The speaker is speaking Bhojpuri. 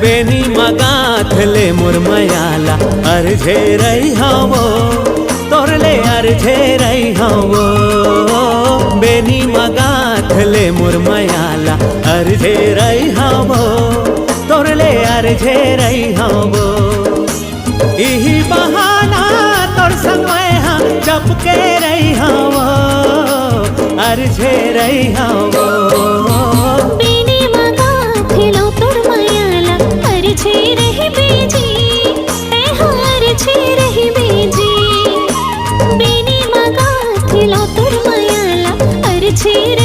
बेनी मगाथले मुरमयाला अर्झे रही हवो तोरले अर्झे रही हवो बेनी मगाथले मुरमयाला अर्झे रही हवो तोरले अर्झे रही हवो इही बहाना तोर समय चपके रही हवो अर्झे रही हवो छे